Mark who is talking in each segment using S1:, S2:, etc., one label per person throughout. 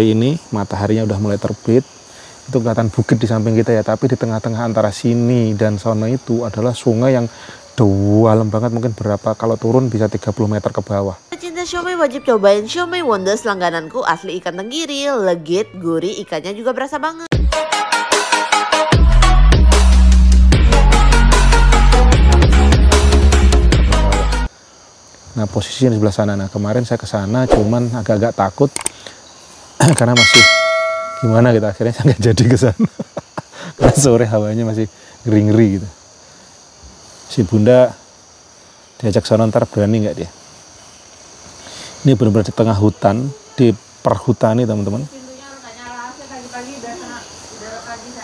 S1: seperti ini, mataharinya udah mulai terbit. Itu kelihatan bukit di samping kita ya, tapi di tengah-tengah antara sini dan sono itu adalah sungai yang dalam banget, mungkin berapa kalau turun bisa 30 meter ke bawah.
S2: Pecinta siomay wajib cobain Siomay Wonders langgananku, asli ikan tenggiri, legit, gurih, ikannya juga berasa banget.
S1: Nah, posisinya di sebelah sana. Nah, kemarin saya ke sana cuman agak-agak takut karena masih gimana gitu, akhirnya saya nggak jadi ke sana. Karena sore hawanya masih ngeri-ngeri gitu. Si Bunda diajak sana, ntar berani nggak dia? Ini benar-benar di tengah hutan, di perhutani teman-teman.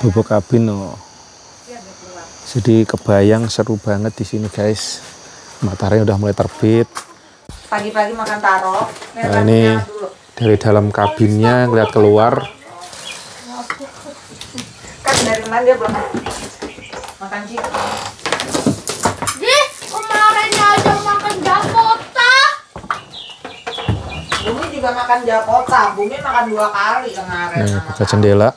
S1: Bubuk kabin, oh. Jadi kebayang seru banget di sini guys. Matahari udah mulai terbit.
S3: Pagi-pagi makan taro.
S1: Nah, ini dari dalam kabinnya ngeliat keluar.
S3: Kan dari kemarin dia belum makan chicken.
S4: Kemarin aja makan Dakota.
S3: Bumi juga makan Dakota. Bumi makan 2 kali kemarin.
S1: Nah, buka jendela.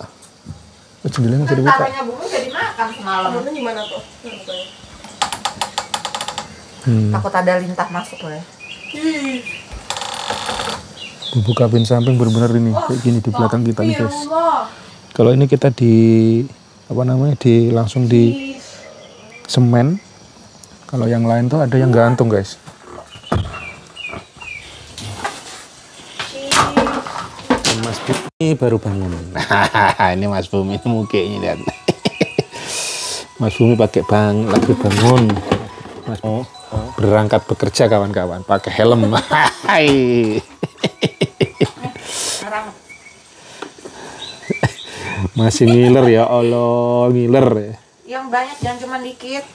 S1: Oh, jendelanya masih dibuka.
S3: Taronya Bumi jadi makan semalam.
S4: Itu gimana tuh?
S3: Takut ada lintah masuk loh ya.
S1: Bubuk kabin samping benar-benar ini kayak gini di belakang kita nih guys.
S4: Allah.
S1: Kalau ini kita di apa namanya, di langsung di semen. Kalau yang lain tuh ada yang gantung guys. Mas Bumi baru bangun. Ini Mas Bumi, ini mukanya lihat. Mas Bumi lagi bangun. Mas berangkat bekerja kawan-kawan, pakai helm. Hai. Masih ngiler ya Allah, ngiler ya.
S3: Yang banyak jangan cuma dikit.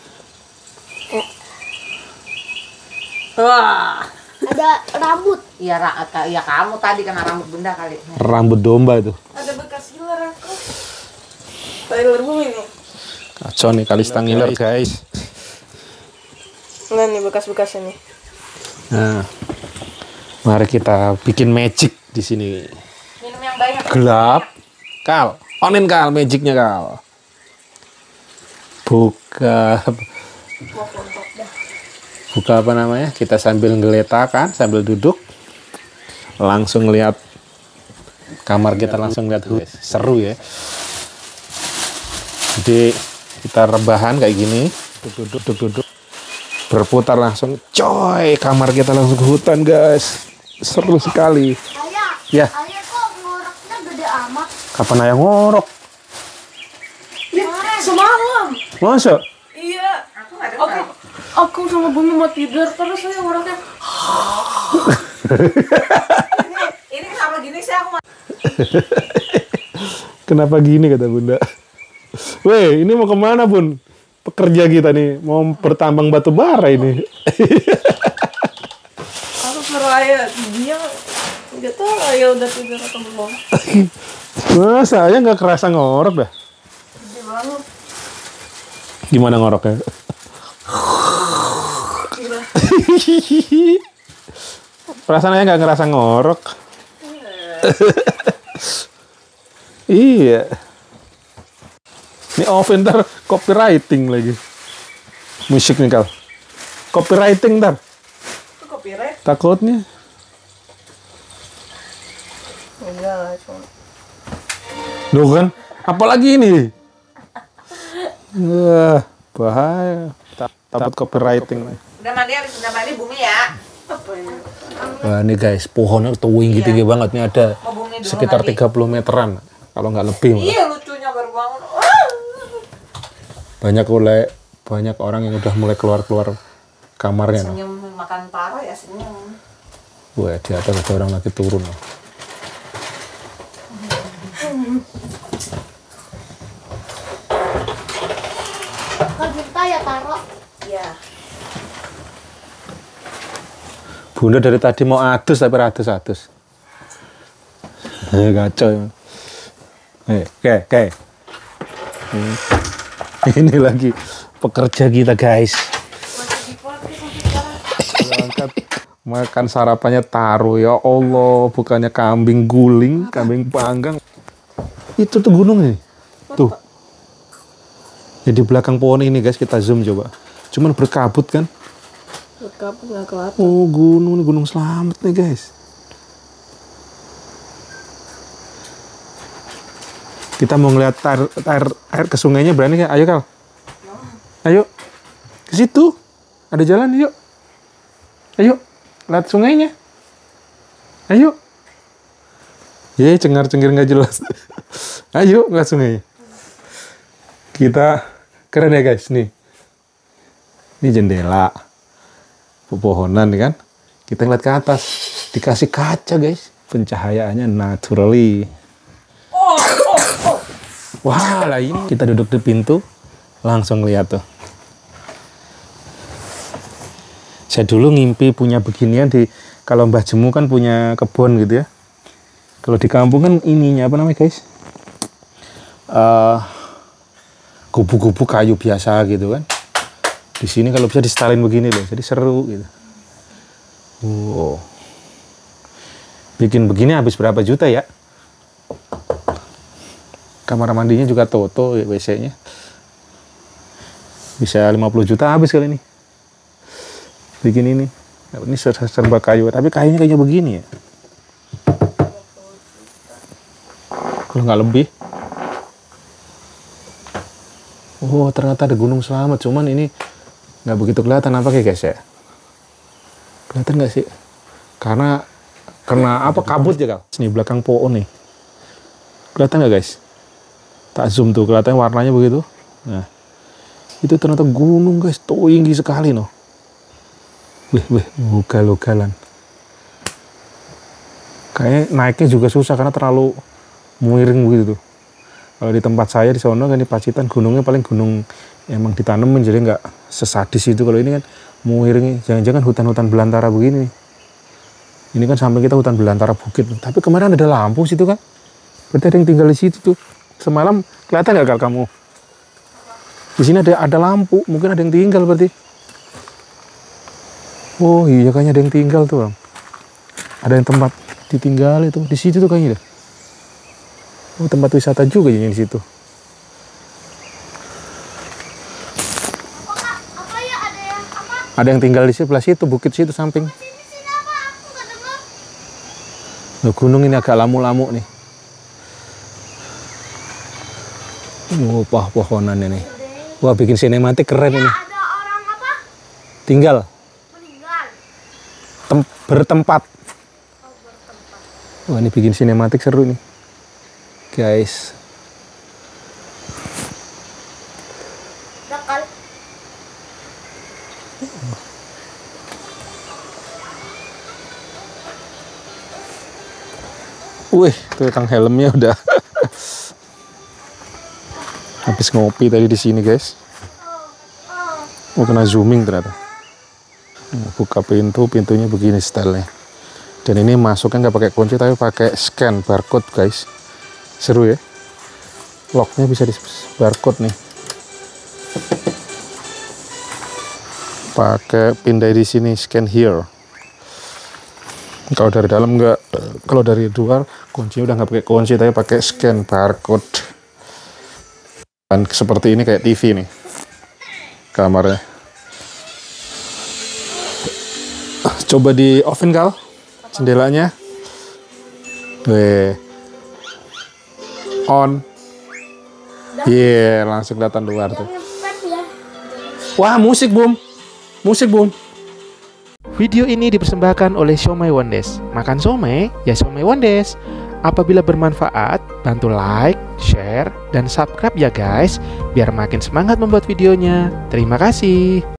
S3: Wah.
S4: Ada rambut.
S3: Iya, ya kamu tadi kena rambut Bunda kali.
S1: Rambut domba itu.
S4: Ada bekas ngiler aku. Ngiler Bumi nih.
S1: Kacau nih kali setang ngiler guys.
S4: Nah nih bekas-bekas ini.
S1: Nah, mari kita bikin magic di sini.
S3: Minum yang banyak.
S1: Gelap. Kal, onin Kal, magicnya Kal. Buka apa namanya? Kita sambil ngeletak kan, sambil duduk. Langsung lihat kamar kita, langsung lihat seru ya. Jadi kita rebahan kayak gini, duduk. Berputar langsung, coy, kamar kita langsung ke hutan guys. Seru sekali.
S4: Ayah.
S1: Ya.
S4: Ayah kok ngoroknya gede amat.
S1: Kapan ayah ngorok?
S4: Ya, semalam.
S1: Masa?
S4: Iya.
S3: Aku nggak dengar.
S4: Aku sama Bumi mau tidur terus saya ngoroknya.
S3: Ini kenapa gini sih aku?
S1: Kenapa gini kata Bunda? Weh, ini mau kemana Bun? Pekerja kita nih mau bertambang batu bara ini.
S4: Aku suruh ayah, dia nggak tahu ayah udah tidur atau belum.
S1: Masa ayah nggak kerasa ngorok dah?
S4: Gede banget.
S1: Gimana ngoroknya?
S4: Gila.
S1: Perasaan ayah nggak ngerasa ngorok. Iya. Ini off ntar copywriting lagi. Musik nih Kal. Copywriting ntar.
S4: Itu copyright?
S1: Takutnya.
S4: Enggak lah, cuma.
S1: Duh kan, apalagi ini? Wah, bahaya. Takut copywriting.
S3: Udah mandi, habis udah mandi Bumi ya.
S4: Apa ya?
S1: Wah ini guys, pohonnya tinggi-tinggi banget. Ini ada
S3: Mau Bumi dulu
S1: sekitar
S3: mandi.
S1: 30 meteran. Kalau nggak lebih. Malah.
S3: Iya, lucunya baru bangun.
S1: Banyak orang yang udah mulai keluar kamarnya. No.
S3: Senyum makan taro ya senyum.
S1: Wah, di atas ada orang lagi turun. No.
S4: Kalau kita ya taruh.
S3: Iya.
S1: Bunda dari tadi mau adus tapi adus. Kacau. Oke. Ini lagi pekerja kita guys. Makan sarapannya taro, ya Allah, bukannya kambing guling, kambing panggang. Itu tuh gunung nih. Tuh. Jadi belakang pohon ini guys, kita zoom coba. Cuman berkabut kan?
S4: Berkabut nggak kelihatan.
S1: Oh, gunung nih, Gunung Slamet nih guys. Kita mau ngeliat air ke sungainya, berani nggak? Ayo Kal. Ayo. Ke situ. Ada jalan, yuk. Ayo. Lihat sungainya. Ayo. Ye, cengar-cengir nggak jelas. Ayo, lihat sungainya. Kita keren ya guys, nih. Ini jendela. Pepohonan nih kan. Kita ngeliat ke atas. Dikasih kaca guys. Pencahayaannya naturally. Wah, lah ini. Kita duduk di pintu. Langsung lihat tuh. Saya dulu ngimpi punya beginian kalau Mbah Jemu kan punya kebun gitu ya. Kalau di kampung kan ininya apa namanya guys? Gubuk-gubuk kayu biasa gitu kan. Di sini kalau bisa distalin begini loh, jadi seru gitu. Wow. Bikin begini habis berapa juta ya? Kamar mandinya juga Toto, WC-nya. Bisa 50 juta habis kali ini. Bikin ini serba kayu, tapi kayunya kayak begini ya. Kalau nggak lebih. Oh, ternyata ada Gunung Slamet, cuman ini nggak begitu kelihatan apa kayak guys ya. Kelihatan nggak sih? Karena apa kabut ya Kal? Ini belakang pohon nih. Kelihatan nggak guys? Tak zoom tuh, kelihatan warnanya begitu. Nah, itu ternyata gunung guys, tinggi sekali noh. Wih, ugal-ugalan. Kayaknya naiknya juga susah karena terlalu miring begitu tuh. Kalau di tempat saya di sono kan di Pacitan gunungnya paling gunung emang ditanemin jadi nggak sesadis itu. Kalau ini kan miring, jangan-jangan hutan-hutan belantara begini. Ini kan samping kita hutan belantara bukit. Tapi kemarin ada lampu situ kan. Berarti ada yang tinggal di situ tuh. Semalam kelihatan nggak Kal kamu? Di sini ada lampu, mungkin ada yang tinggal berarti. Oh iya, kayaknya ada yang tinggal tuh Bang. Ada yang tempat ditinggal itu di situ tuh kayaknya. Oh, tempat wisata juga yang di situ.
S5: Apa ya, ada yang apa?
S1: Ada yang tinggal di sebelah situ, bukit situ samping.
S5: Sini apa? Aku nggak dengar.
S1: Loh, gunung ini agak lamu-lamu nih. Pohonannya nih. Wah, bikin sinematik keren ini.
S5: Ada orang apa?
S1: Tinggal.
S5: Meninggal.
S1: Bertempat.
S5: Oh, bertempat.
S1: Wah, ini bikin sinematik seru nih. Guys.
S5: Dakal.
S1: Wih, tukang helmnya udah habis ngopi tadi di sini, guys. Oh, kena zooming ternyata. Buka pintu, pintunya begini stylenya. Dan ini masuknya nggak pakai kunci tapi pakai scan barcode, guys. Seru ya. Locknya bisa di barcode nih. Pakai pindai di sini, scan here. Kalau dari dalam nggak, kalau dari luar kuncinya udah nggak pakai kunci tapi pakai scan barcode. Dan seperti ini kayak TV nih kamarnya. Coba di oven Kal jendelanya. On. Langsung kelihatan luar tuh. Wah, musik Bum. Musik Bum.
S6: Video ini dipersembahkan oleh Siomay Wondes. Makan siomay, ya Siomay Wondes. Apabila bermanfaat, bantu like, share, dan subscribe ya guys, biar makin semangat membuat videonya. Terima kasih.